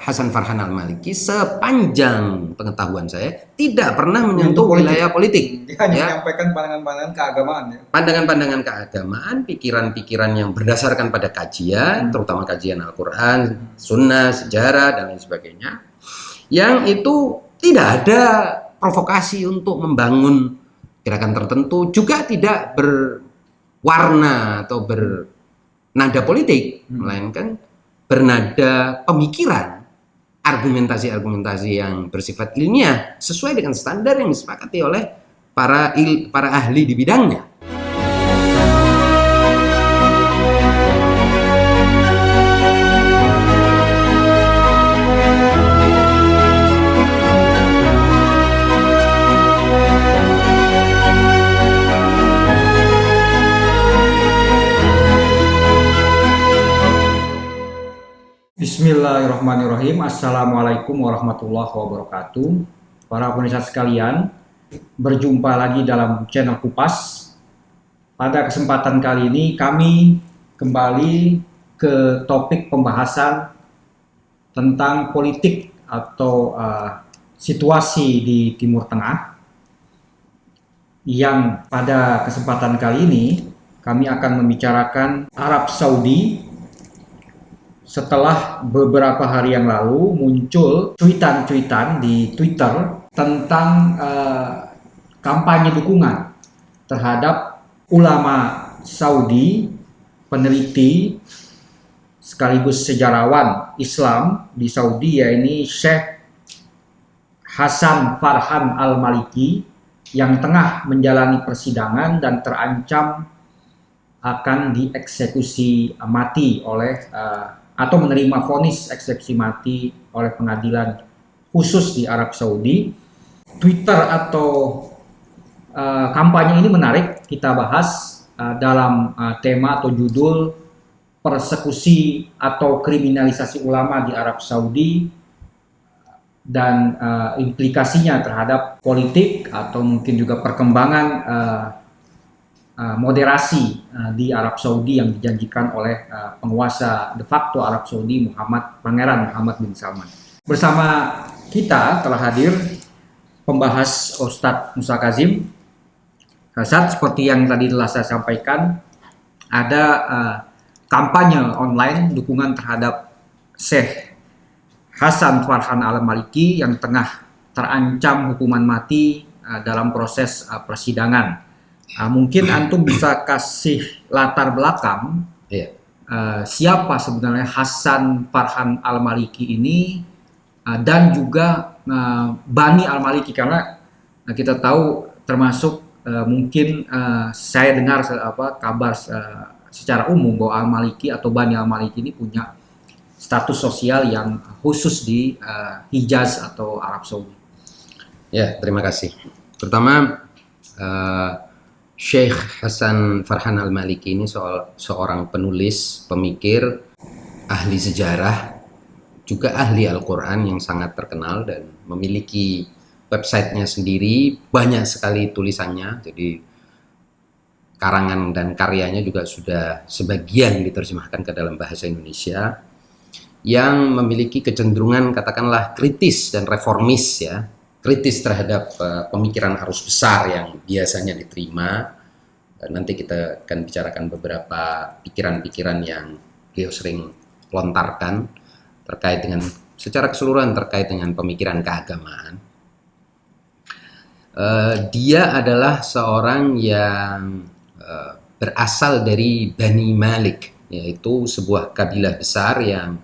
Hasan Farhan Al-Maliki sepanjang pengetahuan saya tidak pernah menyentuh wilayah politik. Dia hanya menyampaikan pandangan-pandangan keagamaan ya. Pandangan-pandangan keagamaan, pikiran-pikiran yang berdasarkan pada kajian, terutama kajian Al-Quran, Sunnah, sejarah dan lain sebagainya. Yang itu tidak ada provokasi untuk membangun gerakan tertentu, juga tidak berwarna atau bernada politik, melainkan bernada pemikiran, argumentasi-argumentasi yang bersifat ilmiah sesuai dengan standar yang disepakati oleh para ahli di bidangnya. Bismillahirrahmanirrahim. Assalamualaikum warahmatullahi wabarakatuh. Para pemirsa sekalian, berjumpa lagi dalam channel Kupas. Pada kesempatan kali ini kami kembali ke topik pembahasan tentang politik atau situasi di Timur Tengah, yang pada kesempatan kali ini kami akan membicarakan Arab Saudi. Setelah beberapa hari yang lalu muncul cuitan-cuitan di Twitter tentang kampanye dukungan terhadap ulama Saudi, peneliti sekaligus sejarawan Islam di Saudi, yaitu Syekh Hasan Farhan Al-Maliki, yang tengah menjalani persidangan dan terancam akan dieksekusi mati oleh atau menerima vonis eksekusi mati oleh pengadilan khusus di Arab Saudi. Twitter atau kampanye ini menarik kita bahas dalam tema atau judul persekusi atau kriminalisasi ulama di Arab Saudi dan implikasinya terhadap politik atau mungkin juga perkembangan moderasi di Arab Saudi yang dijanjikan oleh penguasa de facto Arab Saudi Pangeran Muhammad bin Salman. Bersama kita telah hadir pembahas Ustadz Musa Kazim. Ustadz, seperti yang tadi telah saya sampaikan, ada kampanye online dukungan terhadap Syekh Hasan Farhan Al-Maliki yang tengah terancam hukuman mati dalam proses persidangan. Mungkin antum bisa kasih latar belakang siapa sebenarnya Hasan Farhan Al-Maliki ini dan juga Bani Al-Maliki, karena kita tahu termasuk mungkin saya dengar kabar secara umum bahwa Al-Maliki atau Bani Al-Maliki ini punya status sosial yang khusus di Hijaz atau Arab Saudi. Ya, terima kasih. Pertama, Syekh Hasan Farhan Al-Maliki ini seorang penulis, pemikir, ahli sejarah, juga ahli Al-Quran yang sangat terkenal dan memiliki websitenya sendiri, banyak sekali tulisannya, jadi karangan dan karyanya juga sudah sebagian diterjemahkan ke dalam bahasa Indonesia, yang memiliki kecenderungan katakanlah kritis dan reformis ya, kritis terhadap pemikiran arus besar yang biasanya diterima. Nanti kita akan bicarakan beberapa pikiran-pikiran yang beliau sering lontarkan terkait dengan secara keseluruhan terkait dengan pemikiran keagamaan. Dia adalah seorang yang berasal dari Bani Malik, yaitu sebuah kabilah besar yang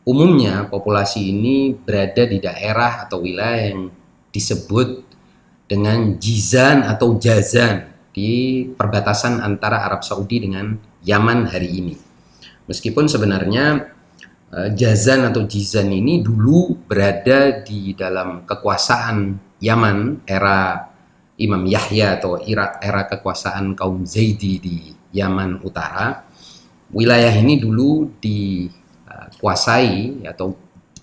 umumnya populasi ini berada di daerah atau wilayah yang disebut dengan Jizan atau Jazan di perbatasan antara Arab Saudi dengan Yaman hari ini. Meskipun sebenarnya Jazan atau Jizan ini dulu berada di dalam kekuasaan Yaman era Imam Yahya atau era kekuasaan kaum Zaidi di Yaman Utara. Wilayah ini dulu dikuasai atau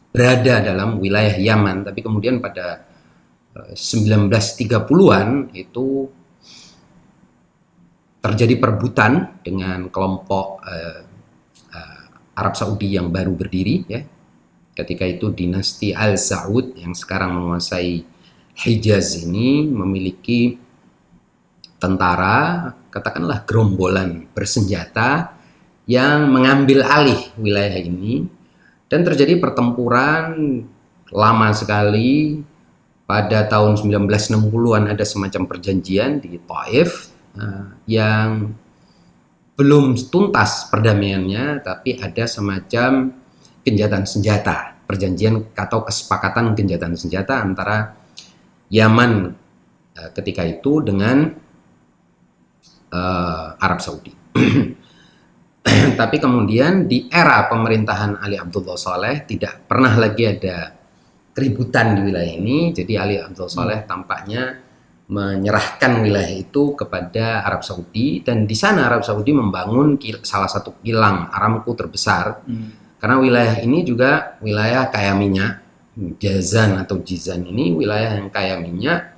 berada dalam wilayah Yaman, tapi kemudian pada 1930-an itu terjadi perebutan dengan kelompok Arab Saudi yang baru berdiri ya, Ketika itu dinasti Al Saud yang sekarang menguasai Hijaz ini memiliki tentara, katakanlah gerombolan bersenjata yang mengambil alih wilayah ini, dan terjadi pertempuran lama sekali. Pada tahun 1960-an ada semacam perjanjian di Taif yang belum tuntas perdamaiannya, tapi ada semacam gencatan senjata, perjanjian atau kesepakatan gencatan senjata antara Yaman ketika itu dengan Arab Saudi. Tapi kemudian di era pemerintahan Ali Abdullah Saleh tidak pernah lagi ada keributan di wilayah ini. Jadi Ali Abdullah Saleh tampaknya menyerahkan wilayah itu kepada Arab Saudi, dan di sana Arab Saudi membangun salah satu kilang Aramco terbesar. Karena wilayah ini juga wilayah kaya minyak, Jazan atau Jizan ini wilayah yang kaya minyak,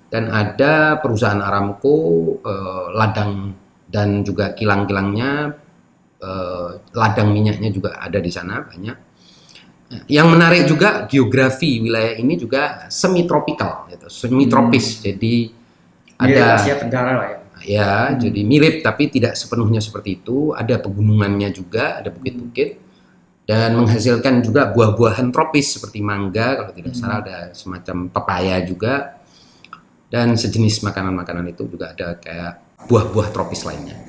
dan ada perusahaan Aramco, ladang dan juga kilang-kilangnya, ladang minyaknya juga ada di sana banyak. Yang menarik juga geografi wilayah ini juga semi tropikal, gitu, semi tropis. Jadi ada Asia Tenggara lah ya. Ya, jadi mirip tapi tidak sepenuhnya seperti itu. Ada pegunungannya juga, ada bukit-bukit, dan menghasilkan juga buah-buahan tropis seperti mangga, kalau tidak salah ada semacam pepaya juga, dan sejenis makanan-makanan itu juga ada kayak buah-buah tropis lainnya.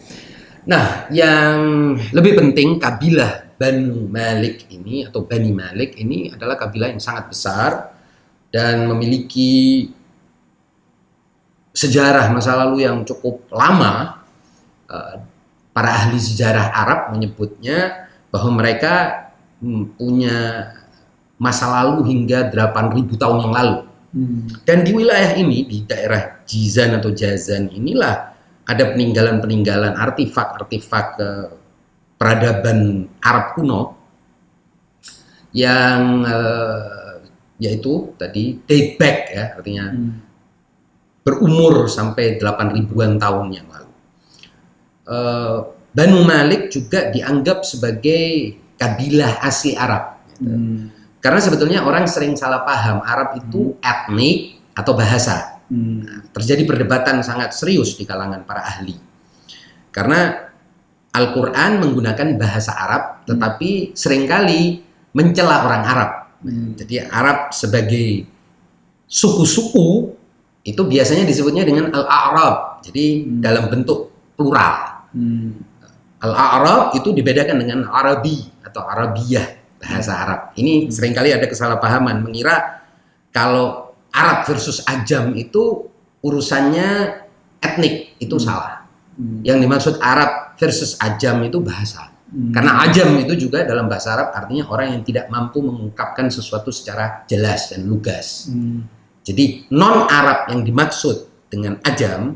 Nah, yang lebih penting, kabilah Banu Malik ini atau Bani Malik ini adalah kabilah yang sangat besar dan memiliki sejarah masa lalu yang cukup lama. Para ahli sejarah Arab menyebutnya bahwa mereka punya masa lalu hingga 8.000 tahun yang lalu. Dan di wilayah ini, di daerah Jizan atau Jazan inilah ada peninggalan-peninggalan, artifak-artifak peradaban Arab kuno yang yaitu tadi date back ya, artinya berumur sampai 8.000-an tahun yang lalu. Banu Malik juga dianggap sebagai kabilah asli Arab. Gitu. Karena sebetulnya orang sering salah paham Arab itu etnik atau bahasa. Nah, terjadi perdebatan sangat serius di kalangan para ahli. Karena Al-Quran menggunakan bahasa Arab, tetapi seringkali mencela orang Arab. Jadi Arab sebagai suku-suku itu biasanya disebutnya dengan Al-A'rab. Jadi dalam bentuk plural. Al-A'rab itu dibedakan dengan Arabi atau Arabiyah, bahasa Arab. Ini seringkali ada kesalahpahaman, mengira kalau Arab versus Ajam itu urusannya etnik, itu salah. Yang dimaksud Arab versus Ajam itu bahasa. Karena Ajam itu juga dalam bahasa Arab artinya orang yang tidak mampu mengungkapkan sesuatu secara jelas dan lugas. Jadi non-Arab yang dimaksud dengan Ajam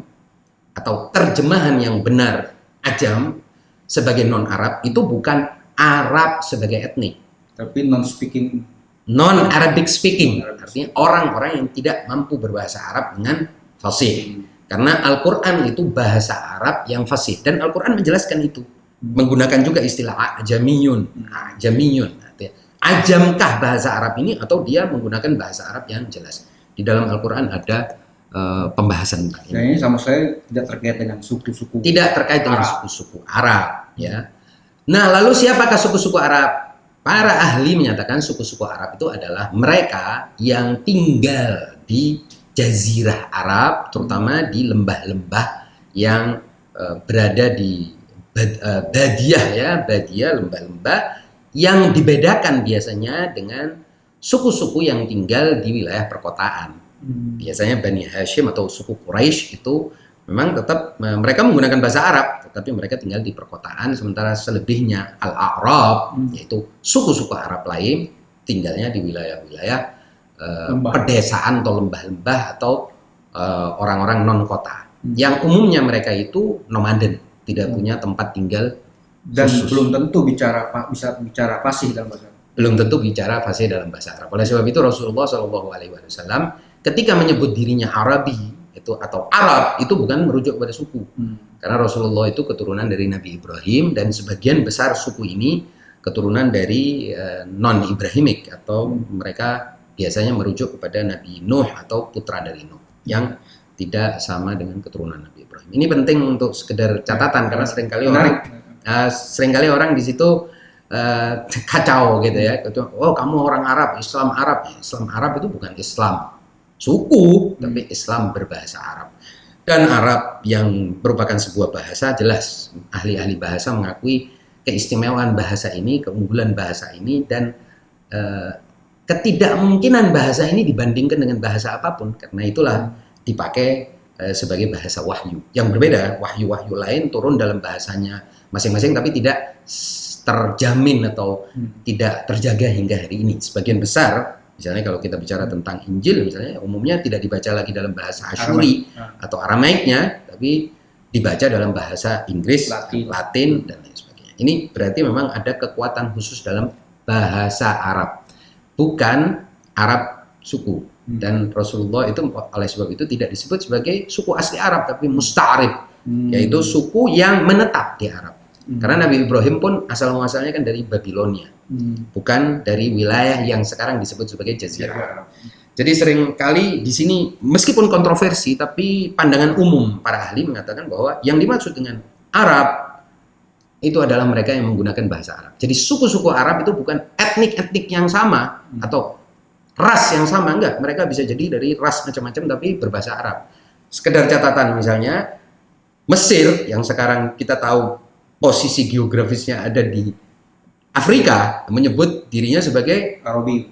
atau terjemahan yang benar Ajam sebagai non-Arab itu bukan Arab sebagai etnik, tapi non-speaking, non-Arabic speaking, artinya orang-orang yang tidak mampu berbahasa Arab dengan fasih. Karena Al-Quran itu bahasa Arab yang fasih, dan Al-Quran menjelaskan itu, menggunakan juga istilah ajamiyun. Ajamkah bahasa Arab ini atau dia menggunakan bahasa Arab yang jelas? Di dalam Al-Quran ada pembahasan ini. Nah, ini sama saya tidak terkait dengan suku-suku. Tidak terkait dengan suku-suku Arab, ya. Nah, lalu siapakah suku-suku Arab? Para ahli menyatakan suku-suku Arab itu adalah mereka yang tinggal di Jazirah Arab, terutama di lembah-lembah yang berada di Badiah ya, Badiah, lembah-lembah yang dibedakan biasanya dengan suku-suku yang tinggal di wilayah perkotaan. Biasanya Bani Hashim atau suku Quraisy itu memang tetap mereka menggunakan bahasa Arab, tetapi mereka tinggal di perkotaan, sementara selebihnya Al-A'rab, yaitu suku-suku Arab lain, tinggalnya di wilayah-wilayah pedesaan atau lembah-lembah atau orang-orang non-kota. Yang umumnya mereka itu nomaden, tidak punya tempat tinggal dan khusus. Belum tentu bisa bicara fasih dalam bahasa Arab. Belum tentu bicara fasih dalam bahasa Arab. Oleh sebab itu Rasulullah SAW ketika menyebut dirinya Arabi itu atau Arab itu bukan merujuk pada suku. Karena Rasulullah itu keturunan dari Nabi Ibrahim dan sebagian besar suku ini keturunan dari non-Ibrahimik, atau mereka biasanya merujuk kepada Nabi Nuh atau putra dari Nuh yang tidak sama dengan keturunan Nabi Ibrahim. Ini penting untuk sekedar catatan karena seringkali orang di situ kacau gitu ya. Oh, kamu orang Arab, Islam Arab. Islam Arab itu bukan Islam suku, tapi Islam berbahasa Arab. Dan Arab yang merupakan sebuah bahasa, jelas ahli-ahli bahasa mengakui keistimewaan bahasa ini, keunggulan bahasa ini, dan ketidakmungkinan bahasa ini dibandingkan dengan bahasa apapun. Karena itulah dipakai sebagai bahasa wahyu. Yang berbeda, wahyu-wahyu lain turun dalam bahasanya masing-masing, tapi tidak terjamin atau tidak terjaga hingga hari ini. Sebagian besar, misalnya kalau kita bicara tentang Injil, misalnya umumnya tidak dibaca lagi dalam bahasa Asyuri atau Aramaiknya, tapi dibaca dalam bahasa Inggris, Latin, dan lain sebagainya. Ini berarti memang ada kekuatan khusus dalam bahasa Arab, bukan Arab suku. Dan Rasulullah itu oleh sebab itu tidak disebut sebagai suku asli Arab, tapi musta'arib, yaitu suku yang menetap di Arab. Karena Nabi Ibrahim pun asal-muasalnya kan dari Babilonia, bukan dari wilayah yang sekarang disebut sebagai Jazirah Arab. Jadi seringkali di sini meskipun kontroversi, tapi pandangan umum para ahli mengatakan bahwa yang dimaksud dengan Arab itu adalah mereka yang menggunakan bahasa Arab. Jadi suku-suku Arab itu bukan etnik-etnik yang sama atau ras yang sama, enggak. Mereka bisa jadi dari ras macam-macam tapi berbahasa Arab. Sekedar catatan, misalnya Mesir yang sekarang kita tahu posisi geografisnya ada di Afrika, menyebut dirinya sebagai Arabi.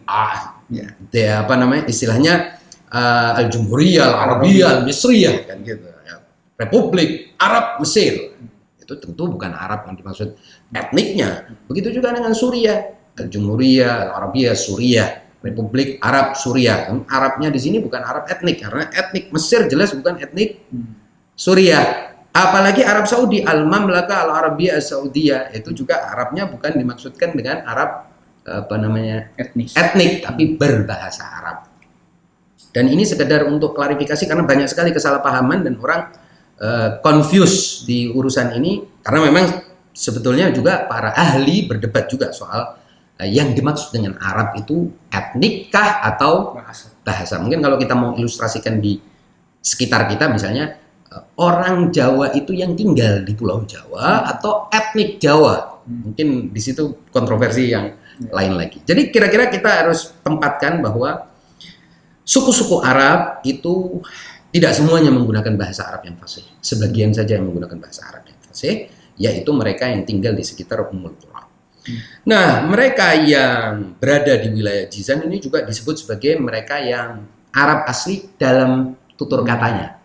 Istilahnya Al-Jumhuriyah, Al-Arabiyah, Al-Misriyah kan gitu ya. Republik Arab Mesir. Itu tentu bukan Arab yang dimaksud etniknya. Begitu juga dengan Suriah, Al-Jumhuriyah, Al-Arabiyah, Suriah, Republik Arab Suriah. Arabnya di sini bukan Arab etnik, karena etnik Mesir jelas bukan etnik Suriah. Apalagi Arab Saudi, Al-Mamlaka Al-Arabiyah Saudiyah, itu juga Arabnya bukan dimaksudkan dengan Arab etnik, tapi berbahasa Arab. Dan ini sekedar untuk klarifikasi karena banyak sekali kesalahpahaman dan orang confused di urusan ini, karena memang sebetulnya juga para ahli berdebat juga soal yang dimaksud dengan Arab itu etnik kah atau bahasa. Mungkin kalau kita mau ilustrasikan di sekitar kita, misalnya orang Jawa itu yang tinggal di Pulau Jawa atau etnik Jawa. Mungkin di situ kontroversi yang lain lagi. Jadi kira-kira kita harus tempatkan bahwa suku-suku Arab itu tidak semuanya menggunakan bahasa Arab yang fasih. Sebagian saja yang menggunakan bahasa Arab yang fasih, yaitu mereka yang tinggal di sekitar Ummul Qura. Nah, mereka yang berada di wilayah Jizan ini juga disebut sebagai mereka yang Arab asli dalam tutur katanya.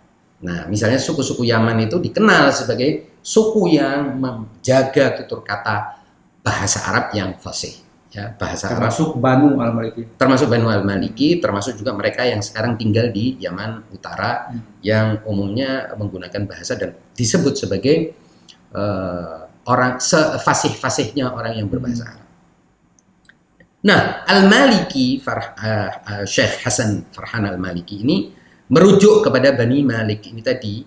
Nah, misalnya suku-suku Yaman itu dikenal sebagai suku yang menjaga tutur kata bahasa Arab yang fasih. Ya, bahasa termasuk Banu Al-Maliki. Termasuk Banu Al-Maliki, termasuk juga mereka yang sekarang tinggal di Yaman Utara, yang umumnya menggunakan bahasa dan disebut sebagai orang sefasih-fasihnya orang yang berbahasa Arab. Nah, Al-Maliki, Syekh Hasan Farhan Al-Maliki ini merujuk kepada Bani Malik ini tadi,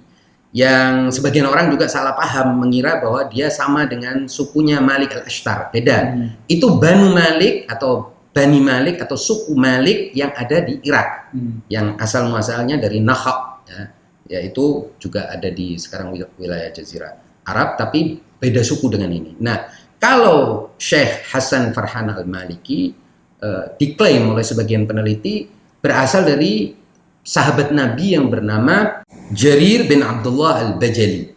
yang sebagian orang juga salah paham mengira bahwa dia sama dengan sukunya Malik Al-Ashtar. Beda. Itu Banu Malik atau Bani Malik atau suku Malik yang ada di Irak, yang asal muasalnya dari Nakha, ya, yaitu juga ada di sekarang wilayah Jazirah Arab, tapi beda suku dengan ini. Nah, kalau Syekh Hasan Farhan Al-Maliki diklaim oleh sebagian peneliti berasal dari sahabat Nabi yang bernama Jarir bin Abdullah Al-Bajali.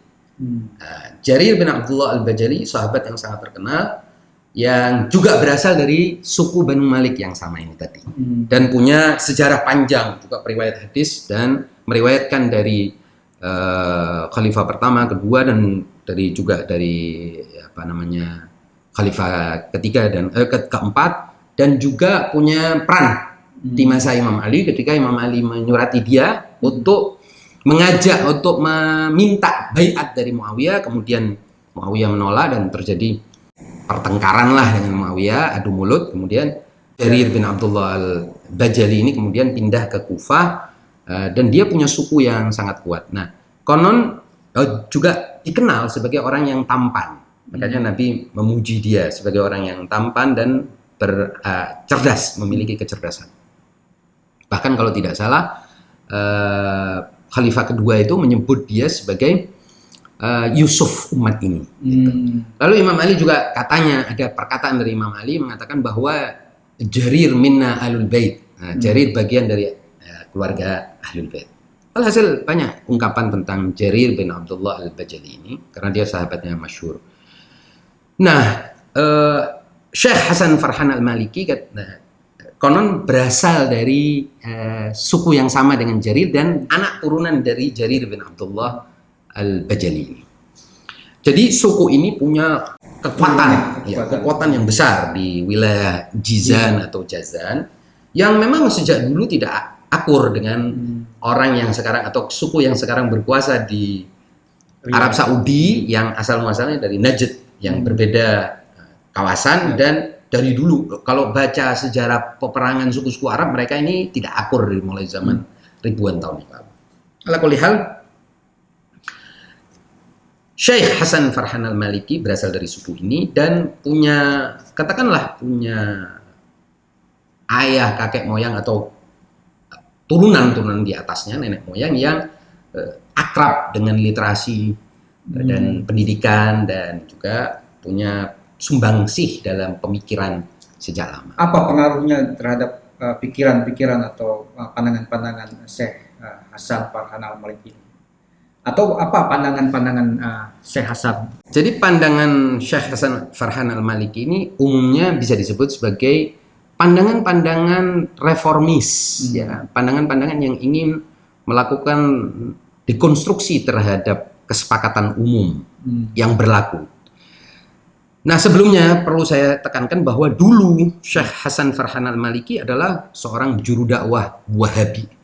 Jarir bin Abdullah Al-Bajali, sahabat yang sangat terkenal, yang juga berasal dari suku Banu Malik yang sama ini tadi. Dan punya sejarah panjang, juga periwayat hadis, dan meriwayatkan dari khalifah pertama, kedua, dan juga dari khalifah ketiga dan keempat, dan juga punya peran di masa Imam Ali ketika Imam Ali menyurati dia untuk mengajak, untuk meminta baiat dari Muawiyah. Kemudian Muawiyah menolak dan terjadi pertengkaran lah dengan Muawiyah, adu mulut. Kemudian Jarir bin Abdullah Al-Bajali ini kemudian pindah ke Kufah, dan dia punya suku yang sangat kuat. Nah, konon juga dikenal sebagai orang yang tampan. Makanya Nabi memuji dia sebagai orang yang tampan dan cerdas, memiliki kecerdasan. Bahkan kalau tidak salah, Khalifah kedua itu menyebut dia sebagai Yusuf umat ini. Gitu. Lalu Imam Ali juga katanya, ada perkataan dari Imam Ali mengatakan bahwa Jarir minna ahlul bait. Jarir bagian dari keluarga ahlul bait. Alhasil banyak ungkapan tentang Jarir bin Abdullah al-Bajali ini karena dia sahabatnya masyhur. Nah, Syekh Hasan Farhan al-Maliki konon berasal dari suku yang sama dengan Jarir dan anak turunan dari Jarir bin Abdullah al-Bajali ini. Jadi suku ini punya kekuatan yang besar di wilayah Jizan atau Jazan yang memang sejak dulu tidak akur dengan orang yang sekarang atau suku yang sekarang berkuasa di Arab Saudi yang asal muasalnya dari Najd yang berbeda kawasan dan dari dulu kalau baca sejarah peperangan suku-suku Arab mereka ini tidak akur dari mulai zaman ribuan tahun yang lalu. Ala kulli hal, Syekh Hasan Farhan al-Maliki berasal dari suku ini dan punya ayah, kakek moyang atau turunan di atasnya, nenek moyang yang akrab dengan literasi dan pendidikan dan juga punya sumbangsih dalam pemikiran sejak lama. Apa pengaruhnya terhadap pikiran-pikiran atau pandangan-pandangan Syekh Hasan Farhan al-Maliki? Atau apa pandangan-pandangan Syekh Hasan? Jadi pandangan Syekh Hasan Farhan al-Maliki ini umumnya bisa disebut sebagai pandangan-pandangan reformis, ya, pandangan-pandangan yang ingin melakukan dekonstruksi terhadap kesepakatan umum yang berlaku. Nah, sebelumnya perlu saya tekankan bahwa dulu Syekh Hasan Farhan al-Maliki adalah seorang juru dakwah Wahabi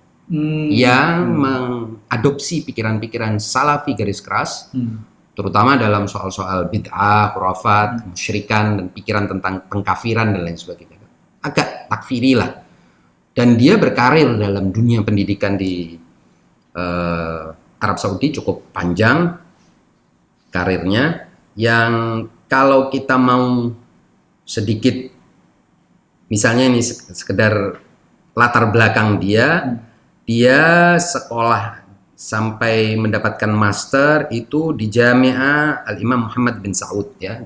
yang mengadopsi pikiran-pikiran Salafi garis keras, terutama dalam soal-soal bid'ah, khurafat, kemusyrikan, dan pikiran tentang pengkafiran dan lain sebagainya. Agak takfiri lah. Dan dia berkarir dalam dunia pendidikan di Arab Saudi cukup panjang karirnya, yang kalau kita mau sedikit misalnya ini sekedar latar belakang dia sekolah sampai mendapatkan master itu di Jami'ah Al-Imam Muhammad bin Saud, ya,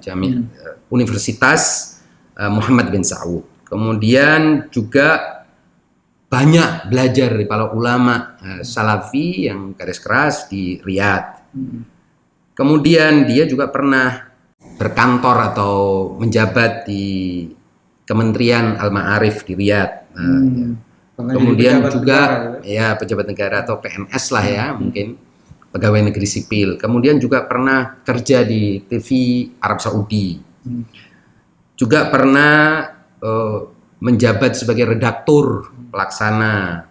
Universitas Muhammad bin Saud. Kemudian juga banyak belajar dari para ulama Salafi yang garis keras di Riyadh. Kemudian dia juga pernah berkantor atau menjabat di Kementerian Al-Ma'arif di Riyadh. Kemudian juga pejabat negara atau PNS lah ya, mungkin pegawai negeri sipil. Kemudian juga pernah kerja di TV Arab Saudi. Juga pernah menjabat sebagai redaktur pelaksana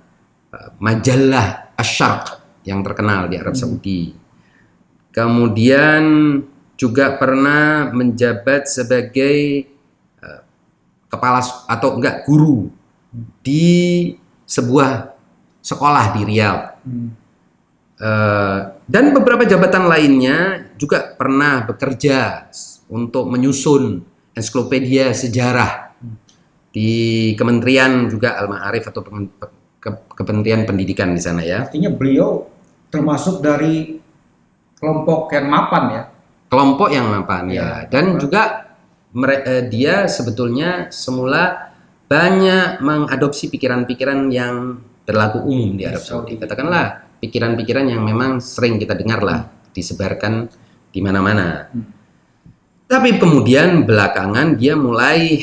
majalah Asy-Syarq yang terkenal di Arab Saudi. Kemudian juga pernah menjabat sebagai guru di sebuah sekolah di Riyadh. Dan beberapa jabatan lainnya juga pernah bekerja untuk menyusun ensiklopedia sejarah di Kementerian juga Al-Ma'arif atau Kementerian Pendidikan di sana, ya. Artinya beliau termasuk dari kelompok yang mapan, ya. Kelompok yang mapan, ya. Dan juga dia sebetulnya semula banyak mengadopsi pikiran-pikiran yang berlaku umum di Arab Saudi. Katakanlah pikiran-pikiran yang memang sering kita dengar lah disebarkan di mana-mana. Tapi kemudian belakangan dia mulai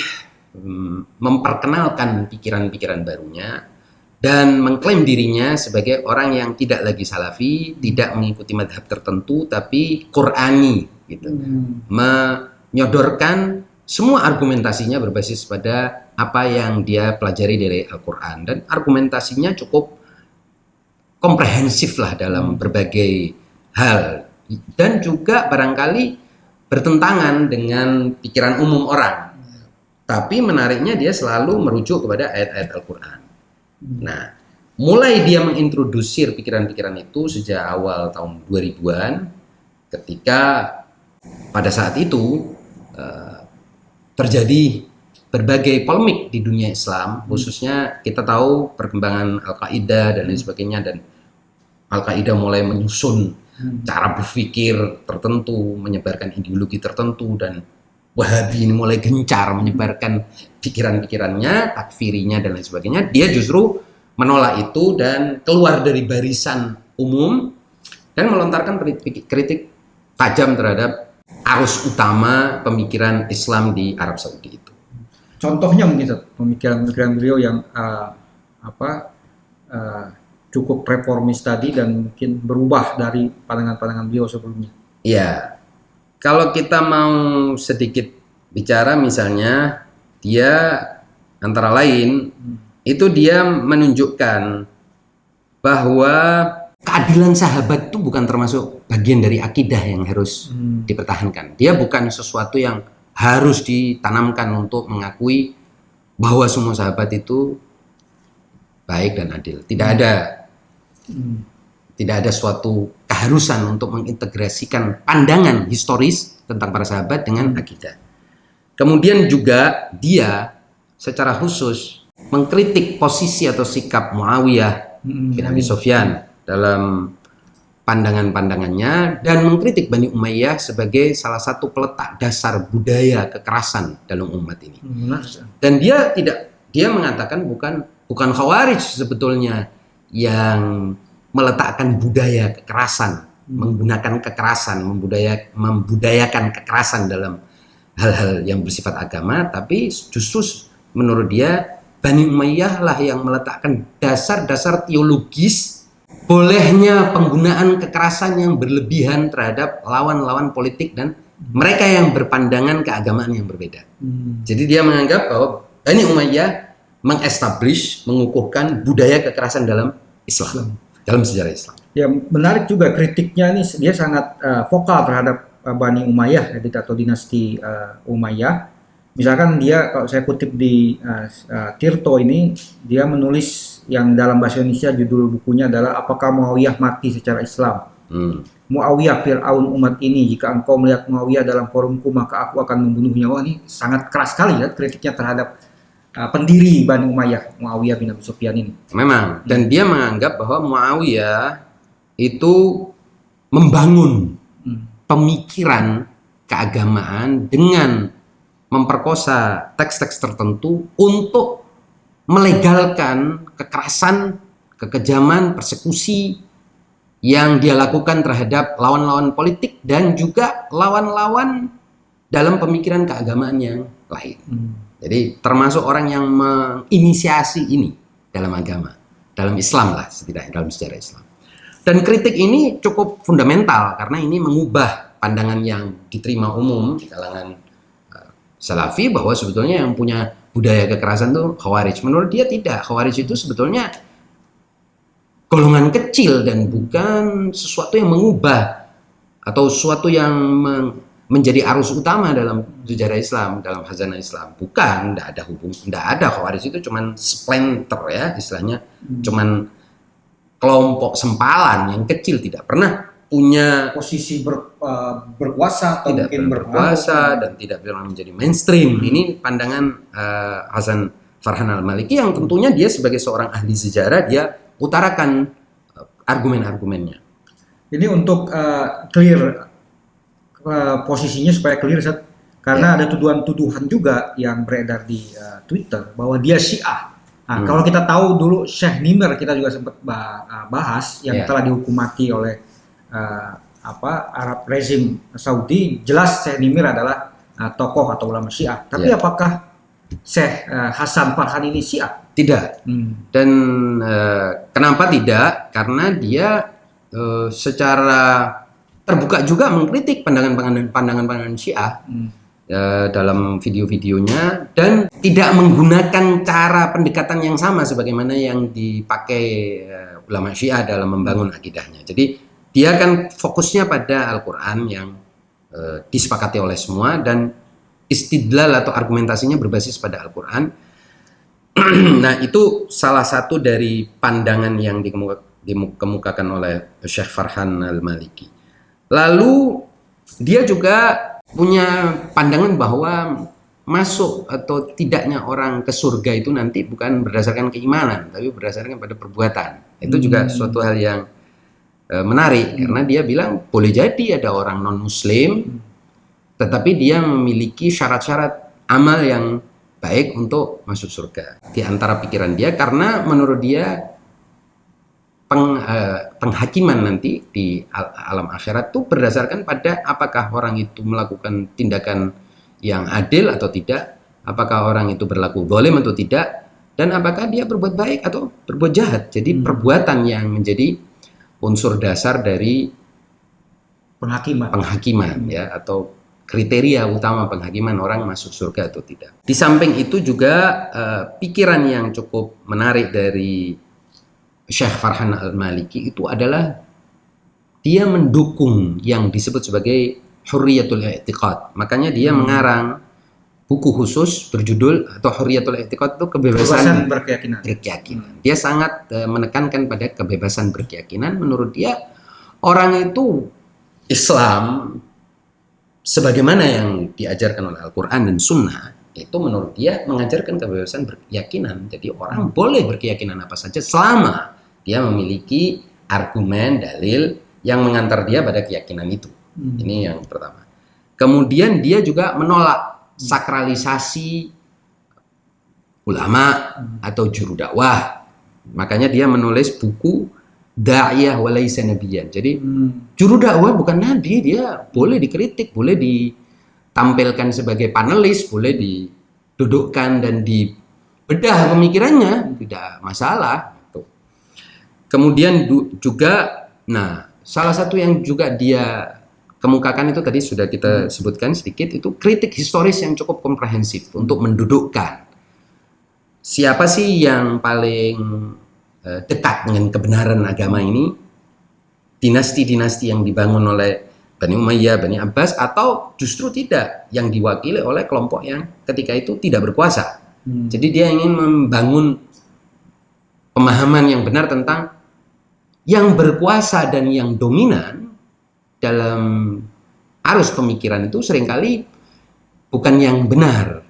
memperkenalkan pikiran-pikiran barunya dan mengklaim dirinya sebagai orang yang tidak lagi Salafi, tidak mengikuti madhab tertentu, tapi Qur'ani, gitu. Menyodorkan semua argumentasinya berbasis pada apa yang dia pelajari dari Al-Quran, dan argumentasinya cukup komprehensif lah dalam berbagai hal, dan juga barangkali bertentangan dengan pikiran umum orang. Tapi menariknya dia selalu merujuk kepada ayat-ayat Al-Quran. Nah, mulai dia mengintrodusir pikiran-pikiran itu sejak awal tahun 2000-an ketika pada saat itu terjadi berbagai polemik di dunia Islam, khususnya kita tahu perkembangan Al-Qaeda dan lain sebagainya, dan Al-Qaeda mulai menyusun cara berpikir tertentu, menyebarkan ideologi tertentu, dan Wahabi ini mulai gencar menyebarkan pikiran-pikirannya, takfirinya dan lain sebagainya. Dia justru menolak itu dan keluar dari barisan umum dan melontarkan kritik tajam terhadap arus utama pemikiran Islam di Arab Saudi itu. Contohnya mungkin pemikiran-pemikiran beliau yang cukup reformis tadi dan mungkin berubah dari pandangan-pandangan beliau sebelumnya. Iya, kalau kita mau sedikit bicara, misalnya dia antara lain itu dia menunjukkan bahwa keadilan sahabat itu bukan termasuk bagian dari akidah yang harus dipertahankan. Dia bukan sesuatu yang harus ditanamkan untuk mengakui bahwa semua sahabat itu baik dan adil. Tidak ada suatu keharusan untuk mengintegrasikan pandangan historis tentang para sahabat dengan akidah. Kemudian juga dia secara khusus mengkritik posisi atau sikap Muawiyah bin Abi Sufyan dalam pandangan-pandangannya dan mengkritik Bani Umayyah sebagai salah satu peletak dasar budaya kekerasan dalam umat ini. Dan dia mengatakan bukan Khawarij sebetulnya yang meletakkan budaya kekerasan, menggunakan kekerasan, membudayakan kekerasan dalam hal-hal yang bersifat agama, tapi justru menurut dia Bani Umayyah lah yang meletakkan dasar-dasar teologis bolehnya penggunaan kekerasan yang berlebihan terhadap lawan-lawan politik dan mereka yang berpandangan keagamaan yang berbeda. Jadi dia menganggap bahwa Bani Umayyah mengukuhkan budaya kekerasan dalam Islam, dalam sejarah Islam. Ya, menarik juga kritiknya ini, dia sangat vokal terhadap Bani Umayyah atau dinasti Umayyah. Misalkan dia, kalau saya kutip di Tirto ini, dia menulis yang dalam bahasa Indonesia judul bukunya adalah Apakah Muawiyah Mati Secara Islam? Muawiyah Fir'aun umat ini, jika engkau melihat Muawiyah dalam forumku maka aku akan membunuhnya. Wah, ini sangat keras sekali ya kritiknya terhadap pendiri Bani Umayyah, Muawiyah bin Abi Sufyan ini. Memang, dan dia menganggap bahwa Muawiyah itu membangun pemikiran keagamaan dengan memperkosa teks-teks tertentu untuk melegalkan kekerasan, kekejaman, persekusi yang dia lakukan terhadap lawan-lawan politik dan juga lawan-lawan dalam pemikiran keagamaan yang lain. Jadi termasuk orang yang menginisiasi ini dalam agama, dalam Islam lah setidaknya, dalam sejarah Islam. Dan kritik ini cukup fundamental karena ini mengubah pandangan yang diterima umum di kalangan Salafi bahwa sebetulnya yang punya budaya kekerasan itu Khawarij. Menurut dia tidak. Khawarij itu sebetulnya golongan kecil dan bukan sesuatu yang mengubah atau sesuatu yang menjadi arus utama dalam sejarah Islam, dalam khazanah Islam. Bukan, tidak ada Khawarij itu cuman splinter ya istilahnya, cuman kelompok sempalan yang kecil, tidak pernah punya posisi berkuasa atau tidak mungkin berkuasa dan tidak pernah menjadi mainstream. Ini pandangan Hasan Farhan Al-Maliki yang tentunya dia sebagai seorang ahli sejarah dia utarakan argumen-argumennya. Ini untuk clear posisinya supaya clear, karena ada tuduhan-tuduhan juga yang beredar di Twitter bahwa dia Syiah. Nah, kalau kita tahu dulu Syekh Nimr, kita juga sempat bahas yang telah dihukum mati oleh Arab rezim Saudi. Jelas Syekh Nimr adalah tokoh atau ulama Syiah. Tapi apakah Syekh Hasan Farhan ini Syiah? Tidak. Dan kenapa tidak? Karena dia secara terbuka juga mengkritik pandangan-pandangan Syiah dalam video-videonya dan tidak menggunakan cara pendekatan yang sama sebagaimana yang dipakai ulama Syiah dalam membangun akidahnya. Jadi dia kan fokusnya pada Al-Quran yang disepakati oleh semua dan istidlal atau argumentasinya berbasis pada Al-Quran. Nah, itu salah satu dari pandangan yang dikemukakan oleh Syekh Farhan Al-Maliki. Lalu Dia juga punya pandangan bahwa masuk atau tidaknya orang ke surga itu nanti bukan berdasarkan keimanan, tapi berdasarkan pada perbuatan. Itu juga suatu hal yang menarik, karena dia bilang boleh jadi ada orang non-muslim, tetapi dia memiliki syarat-syarat amal yang baik untuk masuk surga. Di antara pikiran dia, karena menurut dia penghakiman nanti di alam akhirat itu berdasarkan pada apakah orang itu melakukan tindakan yang adil atau tidak, apakah orang itu berlaku zalim atau tidak, dan apakah dia berbuat baik atau berbuat jahat. Jadi perbuatan yang menjadi unsur dasar dari penghakiman ya, atau kriteria utama penghakiman orang masuk surga atau tidak. Di samping itu juga pikiran yang cukup menarik dari Syekh Farhan Al-Maliki itu adalah dia mendukung yang disebut sebagai Hurriyatul I'tiqad. Makanya dia mengarang buku khusus berjudul, atau Hurriyatul I'tiqad itu kebebasan berkeyakinan. Dia sangat menekankan pada kebebasan berkeyakinan. Menurut dia orang itu Islam sebagaimana yang diajarkan oleh Al-Quran dan Sunnah itu menurut dia mengajarkan kebebasan berkeyakinan. Jadi orang boleh berkeyakinan apa saja selama dia memiliki argumen, dalil yang mengantar dia pada keyakinan itu. Ini yang pertama. Kemudian dia juga menolak sakralisasi ulama atau juru dakwah. Makanya dia menulis buku Da'iyah wa laysa nabiyyan. Jadi juru dakwah bukan nabi, dia boleh dikritik, boleh ditampilkan sebagai panelis, boleh didudukkan dan dibedah pemikirannya, tidak masalah. Kemudian juga, nah salah satu yang juga dia kemukakan itu tadi sudah kita sebutkan sedikit, itu kritik historis yang cukup komprehensif untuk mendudukkan siapa sih yang paling dekat dengan kebenaran agama ini, dinasti-dinasti yang dibangun oleh Bani Umayyah, Bani Abbas, atau justru tidak, yang diwakili oleh kelompok yang ketika itu tidak berkuasa. Jadi dia ingin membangun pemahaman yang benar tentang yang berkuasa dan yang dominan dalam arus pemikiran itu seringkali bukan yang benar.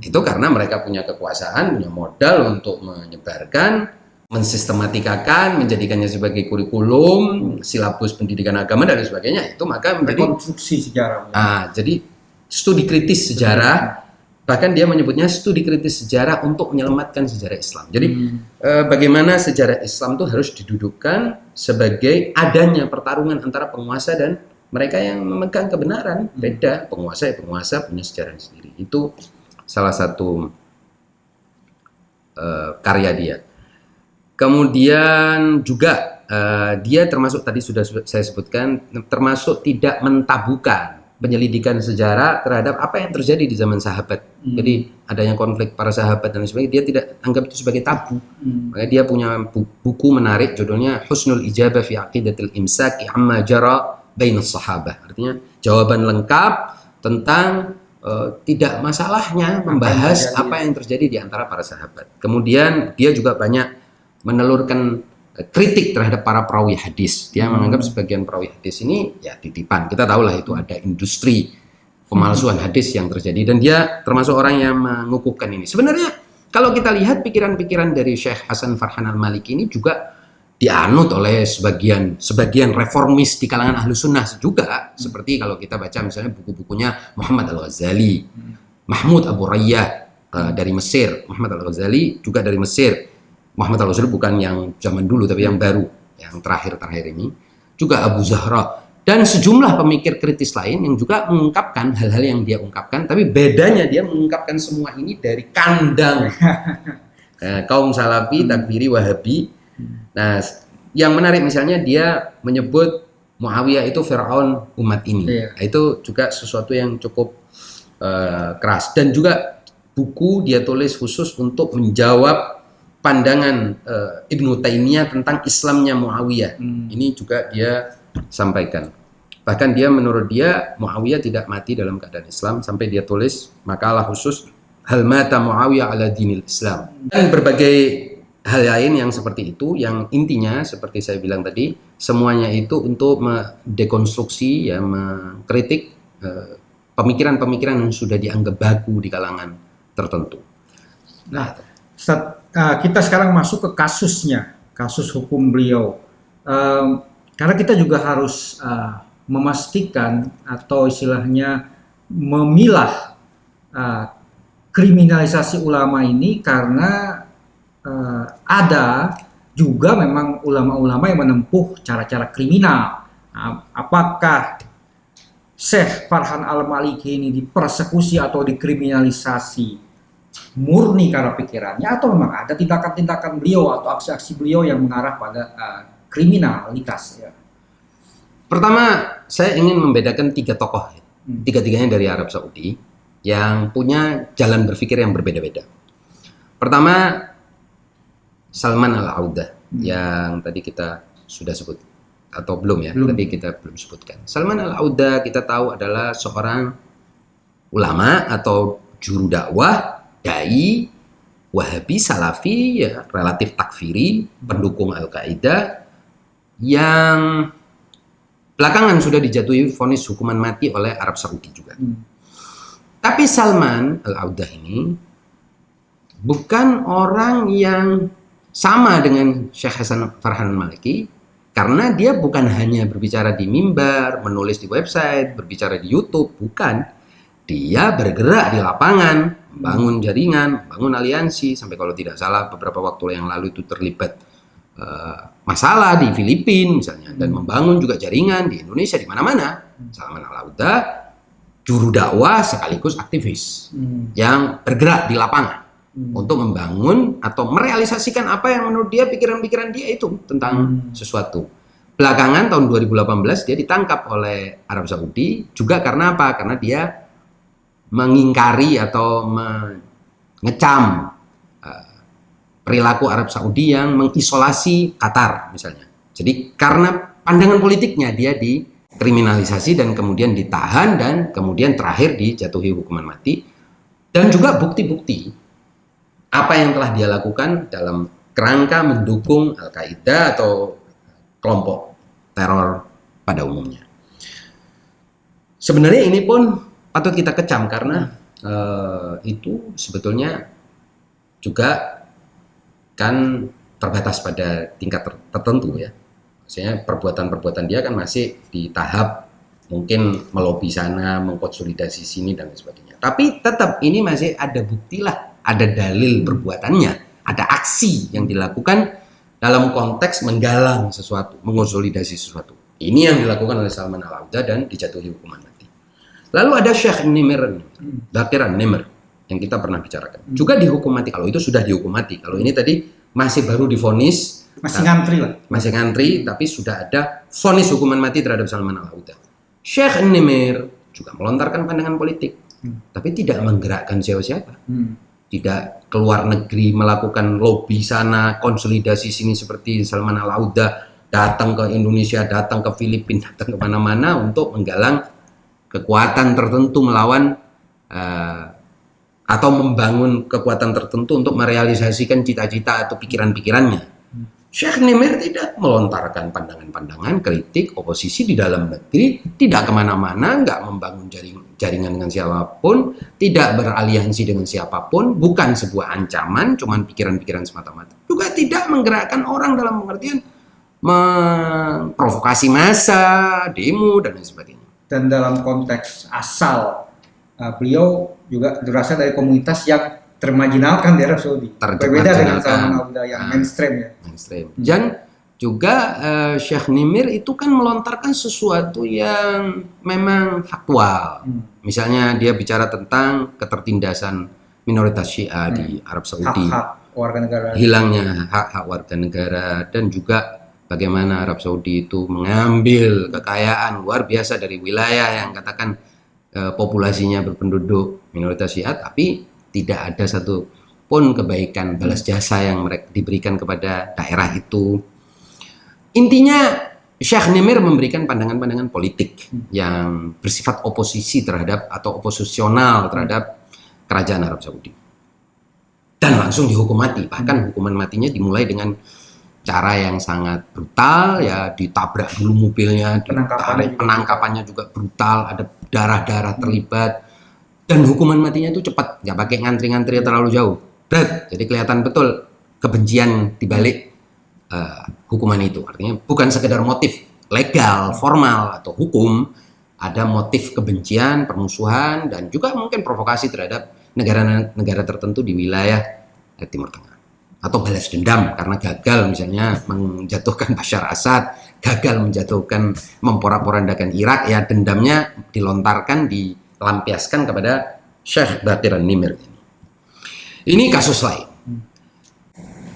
Itu karena mereka punya kekuasaan, punya modal untuk menyebarkan, mensistematikakan, menjadikannya sebagai kurikulum, silabus pendidikan agama dan sebagainya. Itu maka menjadi konstruksi sejarah. Jadi studi kritis sejarah, bahkan dia menyebutnya studi kritis sejarah untuk menyelamatkan sejarah Islam. Jadi bagaimana sejarah Islam itu harus didudukkan sebagai adanya pertarungan antara penguasa dan mereka yang memegang kebenaran. Beda, penguasa punya sejarah sendiri. Itu salah satu karya dia. Kemudian juga dia termasuk, tadi sudah saya sebutkan, termasuk tidak mentabukan penyelidikan sejarah terhadap apa yang terjadi di zaman sahabat. Jadi adanya konflik para sahabat dan sebagainya, dia tidak anggap itu sebagai tabu. Makanya dia punya buku menarik judulnya Husnul Ijabah fi Aqidatil Imsaki Amma Jara Bainus Sahabah. Artinya jawaban lengkap tentang tidak masalahnya membahas apa yang terjadi di antara para sahabat. Kemudian dia juga banyak menelurkan kritik terhadap para perawi hadis. Dia menganggap sebagian perawi hadis ini ya titipan. Kita tahu lah itu ada industri pemalsuan hadis yang terjadi, dan dia termasuk orang yang mengukuhkan ini. Sebenarnya kalau kita lihat pikiran-pikiran dari Syekh Hasan Farhan Al-Maliki ini juga dianut oleh sebagian reformis di kalangan ahlu sunnah juga. Seperti kalau kita baca misalnya buku-bukunya Muhammad Al-Ghazali, Mahmud Abu Rayyah dari Mesir. Muhammad Al-Ghazali juga dari Mesir. Muhammad Al-Ghazali bukan yang zaman dulu, tapi yang baru, yang terakhir ini. Juga Abu Zahra dan sejumlah pemikir kritis lain yang juga mengungkapkan hal-hal yang dia ungkapkan, tapi bedanya dia mengungkapkan semua ini dari kandang kaum Salafi, Takfiri, Wahabi. Nah, yang menarik misalnya dia menyebut Muawiyah itu Fir'aun umat ini. Nah, itu juga sesuatu yang cukup keras. Dan juga buku dia tulis khusus untuk menjawab pandangan Ibnu Taimiyah tentang Islamnya Muawiyah. Ini juga dia sampaikan. Bahkan dia menurut dia Muawiyah tidak mati dalam keadaan Islam, sampai dia tulis makalah khusus Hal mata Muawiyah ala dinil Islam. Dan berbagai hal lain yang seperti itu, yang intinya seperti saya bilang tadi, semuanya itu untuk mendekonstruksi, ya, mengkritik pemikiran-pemikiran yang sudah dianggap baku di kalangan tertentu. Nah, kita sekarang masuk ke kasusnya, kasus hukum beliau. Karena kita juga harus memastikan atau istilahnya memilah kriminalisasi ulama ini, karena ada juga memang ulama-ulama yang menempuh cara-cara kriminal. Apakah Syekh Farhan Al-Maliki ini dipersekusi atau dikriminalisasi murni karena pikirannya, atau memang ada tindakan-tindakan beliau atau aksi-aksi beliau yang mengarah pada kriminalitas, ya? Pertama, saya ingin membedakan 3 tokoh, tiga-tiganya dari Arab Saudi, yang punya jalan berpikir yang berbeda-beda. Pertama, Salman Al-Auda, yang tadi kita sudah sebut, atau belum ya? Belum. Tadi kita belum sebutkan. Salman Al-Auda kita tahu adalah seorang ulama atau juru dakwah, dai, Wahabi, Salafi, ya, relatif takfiri, pendukung Al-Qaeda, yang belakangan sudah dijatuhi vonis hukuman mati oleh Arab Saudi juga. Tapi Salman Al-Auda ini bukan orang yang sama dengan Syekh Hasan Farhan Al-Maliki, karena dia bukan hanya berbicara di mimbar, menulis di website, berbicara di YouTube, bukan. Dia bergerak di lapangan, bangun jaringan, bangun aliansi, sampai kalau tidak salah beberapa waktu yang lalu itu terlibat masalah di Filipina misalnya, dan membangun juga jaringan di Indonesia, di mana-mana. Salman Al-Auda juru dakwah sekaligus aktivis yang bergerak di lapangan untuk membangun atau merealisasikan apa yang menurut dia, pikiran-pikiran dia itu tentang sesuatu. Belakangan tahun 2018 dia ditangkap oleh Arab Saudi juga karena apa? Karena dia mengingkari atau mengecam perilaku Arab Saudi yang mengisolasi Qatar misalnya. Jadi karena pandangan politiknya dia dikriminalisasi dan kemudian ditahan dan kemudian terakhir dijatuhi hukuman mati. Dan juga bukti-bukti apa yang telah dia lakukan dalam kerangka mendukung Al-Qaeda atau kelompok teror pada umumnya. Sebenarnya ini pun patut kita kecam karena itu sebetulnya juga kan terbatas pada tingkat tertentu, ya. Maksudnya perbuatan-perbuatan dia kan masih di tahap mungkin melobi sana, mengkonsolidasi sini dan sebagainya. Tapi tetap ini masih ada bukti lah, ada dalil perbuatannya, ada aksi yang dilakukan dalam konteks menggalang sesuatu, mengonsolidasi sesuatu. Ini yang dilakukan oleh Salman Al-Auda dan dijatuhi hukuman mati. Lalu ada Syekh Nimr, Bakir Nimr, yang kita pernah bicarakan. Juga dihukum mati. Kalau itu sudah dihukum mati. Kalau ini tadi masih baru divonis, masih ngantri lah. Masih ngantri, tapi sudah ada vonis hukuman mati terhadap Salman Al-Auda. Syekh Nimr juga melontarkan pandangan politik, tapi tidak menggerakkan siapa-siapa. Tidak keluar negeri melakukan lobby sana, konsolidasi sini seperti Salman Al-Auda, datang ke Indonesia, datang ke Filipina, datang ke mana-mana untuk menggalang kekuatan tertentu melawan atau membangun kekuatan tertentu untuk merealisasikan cita-cita atau pikiran-pikirannya. Syekh Nimr tidak melontarkan pandangan-pandangan kritik oposisi di dalam negeri, tidak kemana-mana, nggak membangun jaringan dengan siapapun, tidak beraliansi dengan siapapun, bukan sebuah ancaman, cuman pikiran-pikiran semata-mata. Juga tidak menggerakkan orang dalam pengertian memprovokasi massa, demo, dan lain sebagainya. Dan dalam konteks asal, beliau juga berasal dari komunitas yang termarginalkan di Arab Saudi. Berbeda dengan Salman Al-Auda yang mainstream, ya. Mainstream. Dan juga Syekh Nimr itu kan melontarkan sesuatu yang memang faktual. Misalnya dia bicara tentang ketertindasan minoritas Syiah di Arab Saudi. Hak-hak warga negara. Hilangnya hak-hak warga negara, dan juga bagaimana Arab Saudi itu mengambil kekayaan luar biasa dari wilayah yang katakan populasinya berpenduduk minoritas Syiah, tapi tidak ada satu pun kebaikan balas jasa yang mereka diberikan kepada daerah itu. Intinya Syekh Nimr memberikan pandangan-pandangan politik yang bersifat oposisi terhadap atau oposisional terhadap kerajaan Arab Saudi. dan langsung dihukum mati. Bahkan hukuman matinya dimulai dengan cara yang sangat brutal, ya ditabrak dulu mobilnya, ditarik, penangkapannya juga brutal, ada darah-darah terlibat, dan hukuman matinya itu cepat, nggak pakai ngantri-ngantri terlalu jauh. Jadi kelihatan betul kebencian dibalik hukuman itu. Artinya bukan sekedar motif legal, formal atau hukum, ada motif kebencian, permusuhan, dan juga mungkin provokasi terhadap negara-negara tertentu di wilayah Timur Tengah. Atau balas dendam karena gagal misalnya menjatuhkan Bashar Assad, gagal menjatuhkan, memporak-porandakan Irak, ya dendamnya dilontarkan, dilampiaskan kepada Syekh Baqir An-Nimr. Ini kasus lain.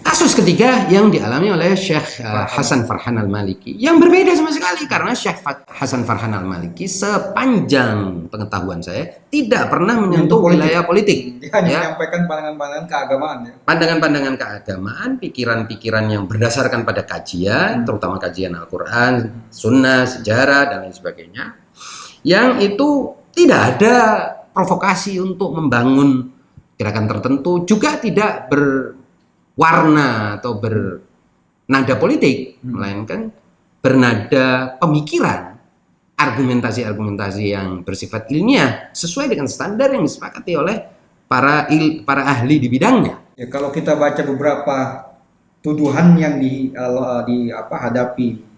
Kasus ketiga yang dialami oleh Syekh Hasan Farhan Al-Maliki yang berbeda sama sekali, karena Syekh Hasan Farhan Al-Maliki sepanjang pengetahuan saya tidak pernah menyentuh wilayah politik. Dia hanya menyampaikan pandangan-pandangan keagamaan. Ya? Pandangan-pandangan keagamaan, pikiran-pikiran yang berdasarkan pada kajian, terutama kajian Al-Quran, Sunnah, sejarah, dan lain sebagainya. Yang itu tidak ada provokasi untuk membangun gerakan tertentu, juga tidak berwarna atau bernada politik, melainkan bernada pemikiran, argumentasi-argumentasi yang bersifat ilmiah sesuai dengan standar yang disepakati oleh para ahli di bidangnya. Ya, kalau kita baca beberapa tuduhan yang hadapi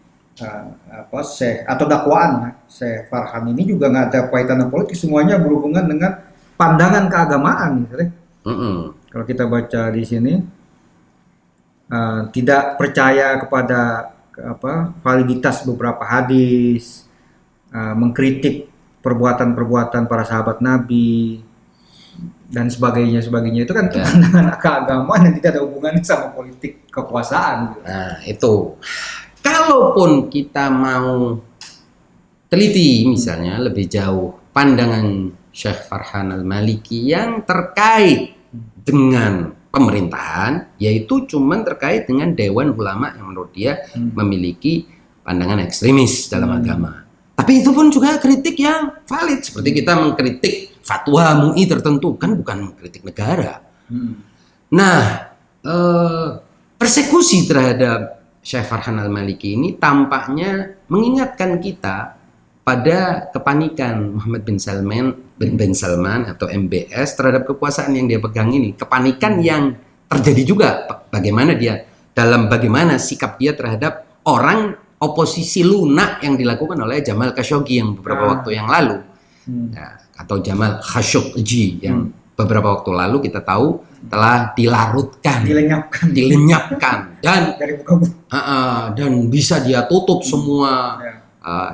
Syekh atau dakwaan Syekh Farhan ini juga nggak ada kaitan politik, semuanya berhubungan dengan pandangan keagamaan. Kalau kita baca di sini, tidak percaya kepada validitas beberapa hadis, mengkritik perbuatan-perbuatan para sahabat Nabi dan sebagainya. Itu kan pandangan keagamaan yang tidak ada hubungannya sama politik kekuasaan. Nah itu, kalaupun kita mau teliti misalnya lebih jauh pandangan Syekh Farhan Al-Maliki yang terkait dengan pemerintahan, yaitu cuman terkait dengan Dewan Ulama yang menurut dia memiliki pandangan ekstremis dalam agama. Tapi itu pun juga kritik yang valid, seperti kita mengkritik fatwa MUI tertentu, kan bukan mengkritik negara. Nah, persekusi terhadap Syekh Farhan Al-Maliki ini tampaknya mengingatkan kita pada kepanikan Muhammad bin Salman atau MBS terhadap kekuasaan yang dia pegang ini. Kepanikan yang terjadi juga bagaimana sikap dia terhadap orang oposisi lunak yang dilakukan oleh Jamal Khashoggi yang beberapa waktu yang lalu, atau Jamal Khashoggi yang beberapa waktu lalu kita tahu telah dilenyapkan dan bisa dia tutup semua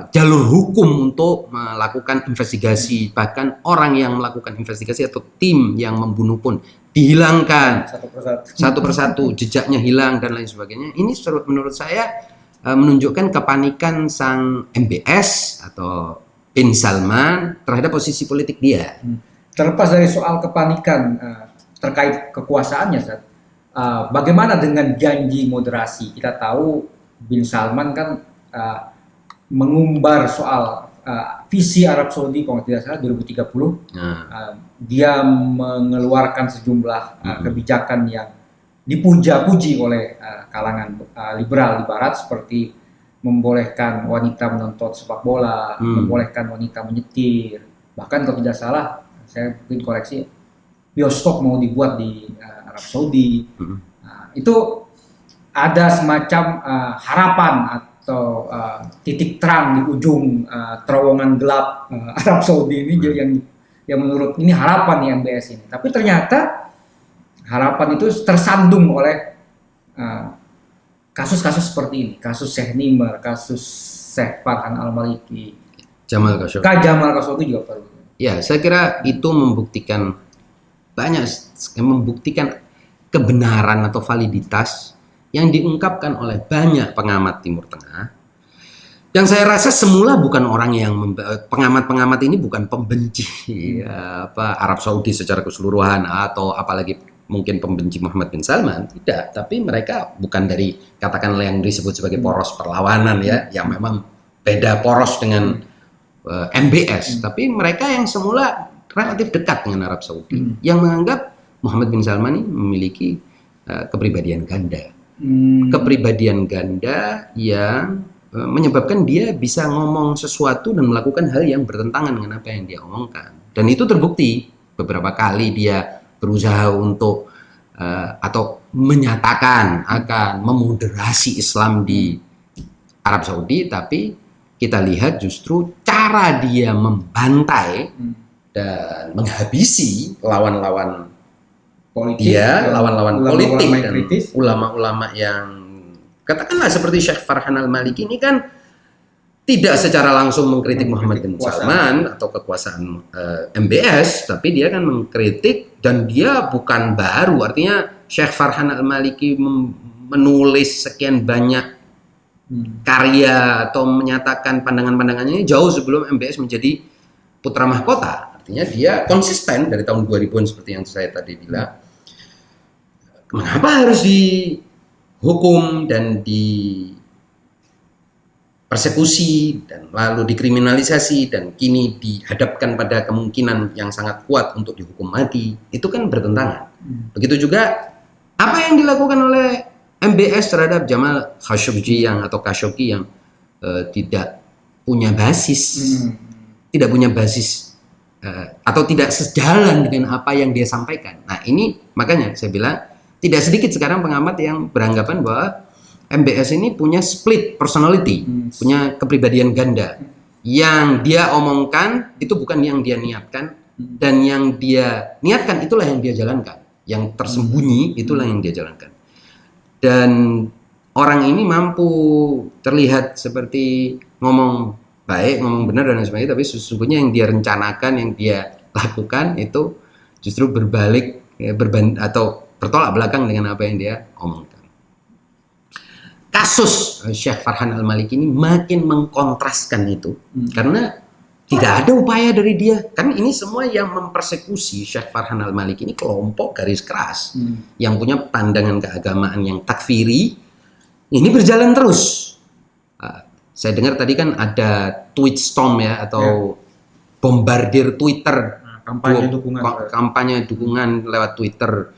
jalur hukum untuk melakukan investigasi, bahkan orang yang melakukan investigasi atau tim yang membunuh pun dihilangkan satu persatu, jejaknya hilang dan lain sebagainya. Ini menurut saya menunjukkan kepanikan sang MBS atau bin Salman terhadap posisi politik dia. Terlepas dari soal kepanikan terkait kekuasaannya, bagaimana dengan janji moderasi? Kita tahu bin Salman kan mengumbar soal visi Arab Saudi kalau tidak salah 2030. Dia mengeluarkan sejumlah kebijakan yang dipuja-puji oleh kalangan liberal di barat, seperti membolehkan wanita menonton sepak bola, membolehkan wanita menyetir, bahkan kalau tidak salah, saya mungkin koreksi, bioskop mau dibuat di Arab Saudi. Itu ada semacam harapan atau titik terang di ujung terowongan gelap Arab Saudi ini, yang menurut ini harapan nih MBS ini. Tapi ternyata harapan itu tersandung oleh kasus-kasus seperti ini, kasus Syekh Nimr, kasus Syekh Farhan Al-Maliki, Jamal Khashoggi juga perlu. Ya, saya kira itu membuktikan kebenaran atau validitas yang diungkapkan oleh banyak pengamat Timur Tengah. Yang saya rasa semula bukan orang yang pengamat-pengamat ini bukan pembenci Arab Saudi secara keseluruhan atau apalagi mungkin pembenci Muhammad bin Salman, tidak, tapi mereka bukan dari katakanlah yang disebut sebagai poros perlawanan yang memang beda poros dengan MBS, tapi mereka yang semula relatif dekat dengan Arab Saudi, yang menganggap Muhammad bin Salman ini memiliki kepribadian ganda. Kepribadian ganda yang menyebabkan dia bisa ngomong sesuatu dan melakukan hal yang bertentangan dengan apa yang dia omongkan. Dan itu terbukti beberapa kali dia berusaha untuk atau menyatakan akan memoderasi Islam di Arab Saudi, tapi kita lihat justru cara dia membantai dan menghabisi lawan-lawan Politik, dia, lawan-lawan politik ulama-ulama yang dan kritis. ulama-ulama yang katakanlah seperti Syekh Farhan Al-Maliki ini kan tidak secara langsung mengkritik Muhammad bin Salman atau kekuasaan MBS, tapi dia kan mengkritik, dan dia bukan baru. Artinya Syekh Farhan Al-Maliki menulis sekian banyak karya atau menyatakan pandangan-pandangannya jauh sebelum MBS menjadi putra mahkota. Artinya dia konsisten dari tahun 2000 seperti yang saya tadi bilang. Mengapa harus dihukum dan dipersekusi dan lalu dikriminalisasi dan kini dihadapkan pada kemungkinan yang sangat kuat untuk dihukum mati? Itu kan bertentangan. Begitu juga apa yang dilakukan oleh MBS terhadap Jamal Khashoggi atau Khashoggi yang tidak punya basis, atau tidak sejalan dengan apa yang dia sampaikan. Nah ini makanya saya bilang tidak sedikit sekarang pengamat yang beranggapan bahwa MBS ini punya split personality, punya kepribadian ganda. Yang dia omongkan itu bukan yang dia niatkan, dan yang dia niatkan itulah yang dia jalankan. Yang tersembunyi itulah yang dia jalankan. Dan orang ini mampu terlihat seperti ngomong baik, ngomong benar dan sebagainya, tapi sesungguhnya yang dia rencanakan, yang dia lakukan itu justru berbalik atau bertolak belakang dengan apa yang dia omongkan. Kasus Syekh Farhan Al-Maliki ini makin mengkontraskan itu, karena tidak ada upaya dari dia. Kan ini semua yang mempersekusi Syekh Farhan Al-Maliki ini kelompok garis keras yang punya pandangan keagamaan yang takfiri. Ini berjalan terus. Saya dengar tadi kan ada tweet storm ya, atau bombardir Twitter, kampanye dukungan lewat Twitter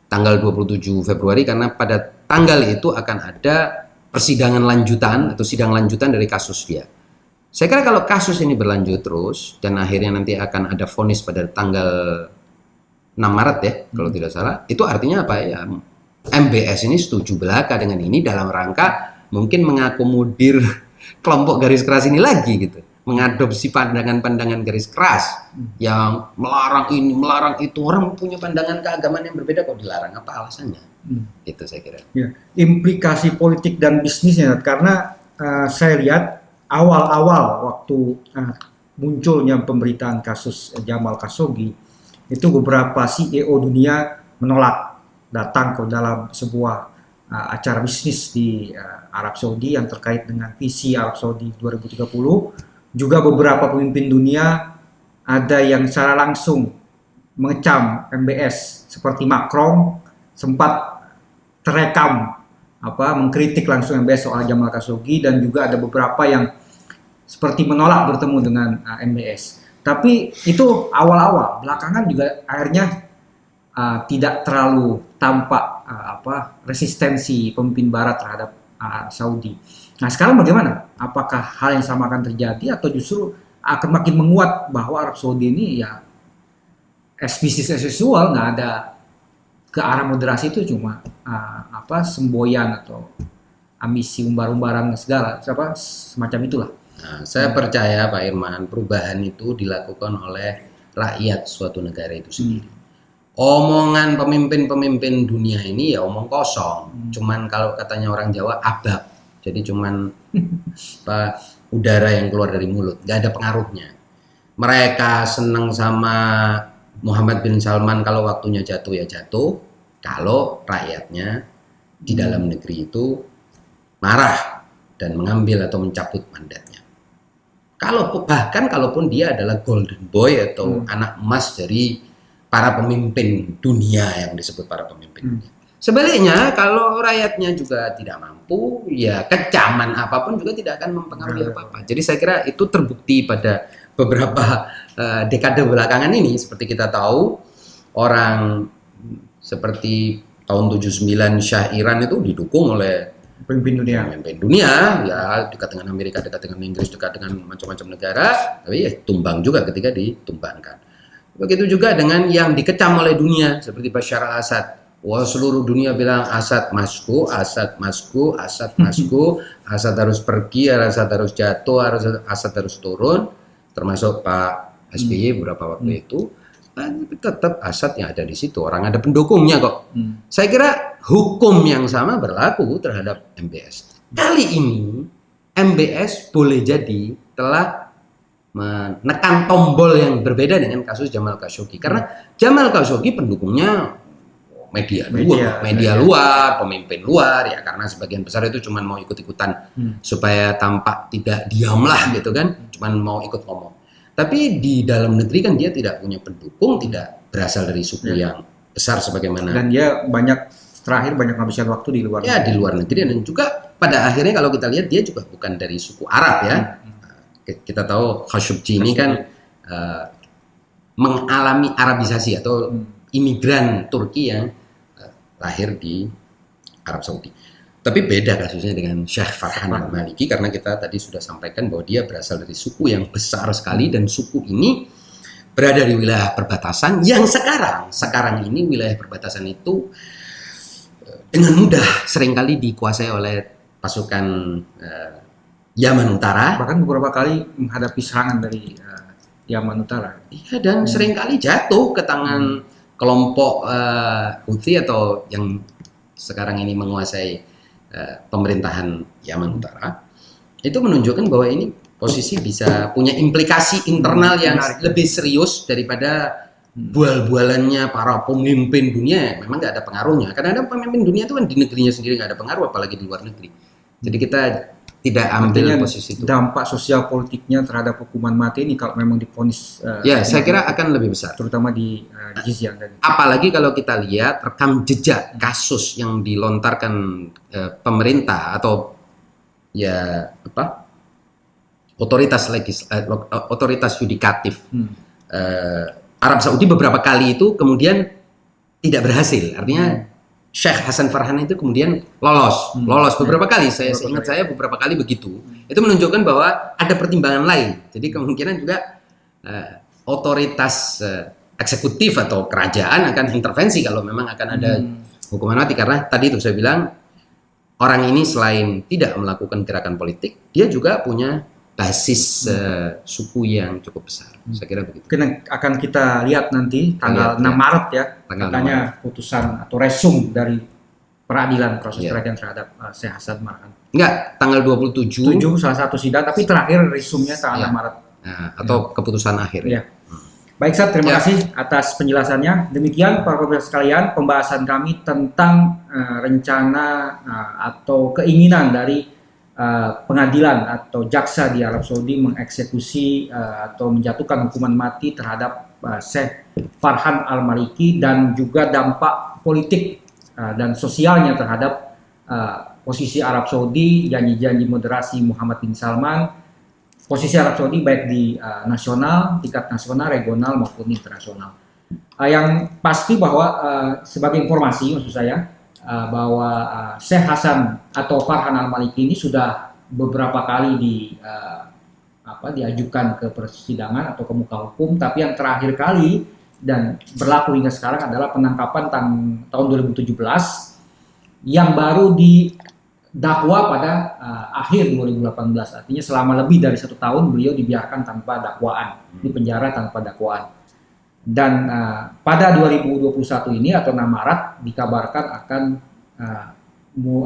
tanggal 27 Februari, karena pada tanggal itu akan ada persidangan lanjutan atau sidang lanjutan dari kasus dia. Saya kira kalau kasus ini berlanjut terus dan akhirnya nanti akan ada vonis pada tanggal 6 Maret ya, kalau tidak salah, itu artinya apa ya? MBS ini setuju belaka dengan ini dalam rangka mungkin mengakomodir kelompok garis keras ini lagi gitu, mengadopsi pandangan-pandangan garis keras yang melarang ini, melarang itu. Orang punya pandangan keagamaan yang berbeda kok dilarang, apa alasannya? Itu saya kira. Ya, implikasi politik dan bisnisnya, karena saya lihat awal-awal waktu munculnya pemberitaan kasus Jamal Khashoggi itu beberapa CEO dunia menolak datang ke dalam sebuah acara bisnis di Arab Saudi yang terkait dengan visi Arab Saudi 2030. Juga beberapa pemimpin dunia ada yang secara langsung mengecam MBS, seperti Macron sempat terekam mengkritik langsung MBS soal Jamal Khashoggi, dan juga ada beberapa yang seperti menolak bertemu dengan MBS. Tapi itu awal-awal, belakangan juga akhirnya tidak terlalu tampak resistensi pemimpin Barat terhadap Saudi. Nah sekarang bagaimana? Apakah hal yang sama akan terjadi atau justru akan makin menguat bahwa Arab Saudi ini ya bisnis as usual, nggak ada ke arah moderasi, itu cuma semboyan atau ambisi umbar-umbaran segala semacam itulah. Nah, saya percaya Pak Irman, perubahan itu dilakukan oleh rakyat suatu negara itu sendiri. Omongan pemimpin-pemimpin dunia ini ya omong kosong. Cuman kalau katanya orang Jawa abab. Jadi cuman udara yang keluar dari mulut, nggak ada pengaruhnya. Mereka senang sama Muhammad bin Salman kalau waktunya jatuh ya jatuh. Kalau rakyatnya di dalam negeri itu marah dan mengambil atau mencabut mandatnya. Bahkan kalaupun dia adalah golden boy atau anak emas dari para pemimpin dunia yang disebut para pemimpin dunia. Sebaliknya kalau rakyatnya juga tidak mampu, ya kecaman apapun juga tidak akan mempengaruhi apa-apa. Jadi saya kira itu terbukti pada beberapa dekade belakangan ini. Seperti kita tahu, orang seperti tahun 79 Syah Iran itu didukung oleh Pemimpin dunia. pemimpin dunia, ya dekat dengan Amerika, dekat dengan Inggris, dekat dengan macam-macam negara, tapi ya tumbang juga ketika ditumbangkan. Begitu juga dengan yang dikecam oleh dunia seperti Bashar al-Assad. Wah, seluruh dunia bilang Assad masku, Assad masku, Assad masku, Assad harus pergi, Assad harus jatuh, Assad harus turun, termasuk Pak SBY beberapa waktu itu. Tapi tetap Assad yang ada di situ, orang ada pendukungnya kok. Saya kira hukum yang sama berlaku terhadap MBS. Kali ini MBS boleh jadi telah menekan tombol yang berbeda dengan kasus Jamal Khashoggi. Karena Jamal Khashoggi pendukungnya media luar, pemimpin luar, ya karena sebagian besar itu cuma mau ikut-ikutan supaya tampak tidak diamlah gitu kan, cuma mau ikut ngomong. Tapi di dalam negeri kan dia tidak punya pendukung, tidak berasal dari suku yang besar sebagaimana. Dan dia terakhir banyak menghabiskan waktu di luar negeri. Ya, di luar negeri, dan juga pada akhirnya kalau kita lihat dia juga bukan dari suku Arab ya. Kita tahu Khashoggi ini kan mengalami Arabisasi atau imigran Turki yang lahir di Arab Saudi. Tapi beda kasusnya dengan Syekh Farhan al-Maliki, karena kita tadi sudah sampaikan bahwa dia berasal dari suku yang besar sekali, dan suku ini berada di wilayah perbatasan yang sekarang ini wilayah perbatasan itu dengan mudah seringkali dikuasai oleh pasukan Yaman Utara. Bahkan beberapa kali menghadapi serangan dari Yaman Utara. Iya, dan seringkali jatuh ke tangan kelompok Houthi atau yang sekarang ini menguasai pemerintahan Yaman Utara. Itu menunjukkan bahwa ini posisi bisa punya implikasi internal yang lebih serius daripada bual-bualannya para pemimpin dunia. Memang nggak ada pengaruhnya. Kadang-kadang pemimpin dunia itu kan di negerinya sendiri nggak ada pengaruh, apalagi di luar negeri. Jadi kita tidak ambil posisi itu. Dampak sosial politiknya terhadap hukuman mati ini kalau memang divonis, saya kira akan lebih besar, terutama di Jizyan tadi. Apalagi kalau kita lihat rekam jejak kasus yang dilontarkan pemerintah atau otoritas yudikatif Arab Saudi beberapa kali itu kemudian tidak berhasil. Artinya Syekh Hasan Farhan itu kemudian lolos beberapa kali. Saya ingat beberapa kali begitu. Itu menunjukkan bahwa ada pertimbangan lain. Jadi kemungkinan juga otoritas eksekutif atau kerajaan akan intervensi kalau memang akan ada hukuman mati. Karena tadi itu saya bilang orang ini selain tidak melakukan gerakan politik, dia juga punya basis suku yang cukup besar. Saya kira begitu. Akan kita lihat nanti tanggal 6 Maret ya, katanya putusan atau resum dari peradilan, proses peradilan terhadap Syekh Hasan Farhan. Enggak, tanggal 27 salah satu sidang, tapi terakhir resumnya tanggal 6 Maret. Atau keputusan akhir. Ya. Baik, Ustaz, terima kasih atas penjelasannya. Demikian para pemirsa sekalian, pembahasan kami tentang rencana atau keinginan dari pengadilan atau jaksa di Arab Saudi mengeksekusi atau menjatuhkan hukuman mati terhadap Syekh Farhan al-Maliki, dan juga dampak politik dan sosialnya terhadap posisi Arab Saudi, janji-janji moderasi Muhammad bin Salman, posisi Arab Saudi baik di tingkat nasional, regional maupun internasional. Yang pasti bahwa sebagai informasi maksud saya, bahwa Syekh Hasan atau Farhan al-Maliki ini sudah beberapa kali diajukan ke persidangan atau ke muka hukum, tapi yang terakhir kali dan berlaku hingga sekarang adalah penangkapan tahun 2017 yang baru didakwa pada akhir 2018. Artinya selama lebih dari 1 tahun beliau dibiarkan tanpa dakwaan, di penjara tanpa dakwaan. Dan pada 2021 ini atau 6 Maret dikabarkan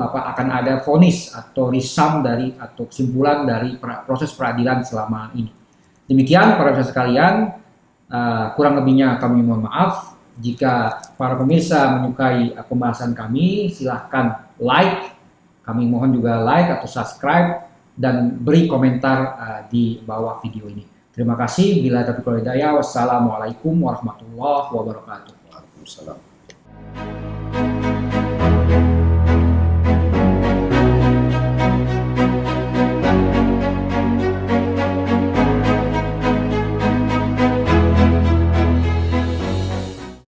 akan ada vonis atau resum atau kesimpulan dari proses peradilan selama ini. Demikian para pemirsa sekalian, kurang lebihnya kami mohon maaf. Jika para pemirsa menyukai pembahasan kami, silahkan like. Kami mohon juga like atau subscribe dan beri komentar di bawah video ini. Terima kasih. Bila taufiq wal hidayah. Wassalamualaikum warahmatullahi wabarakatuh. Waalaikumsalam.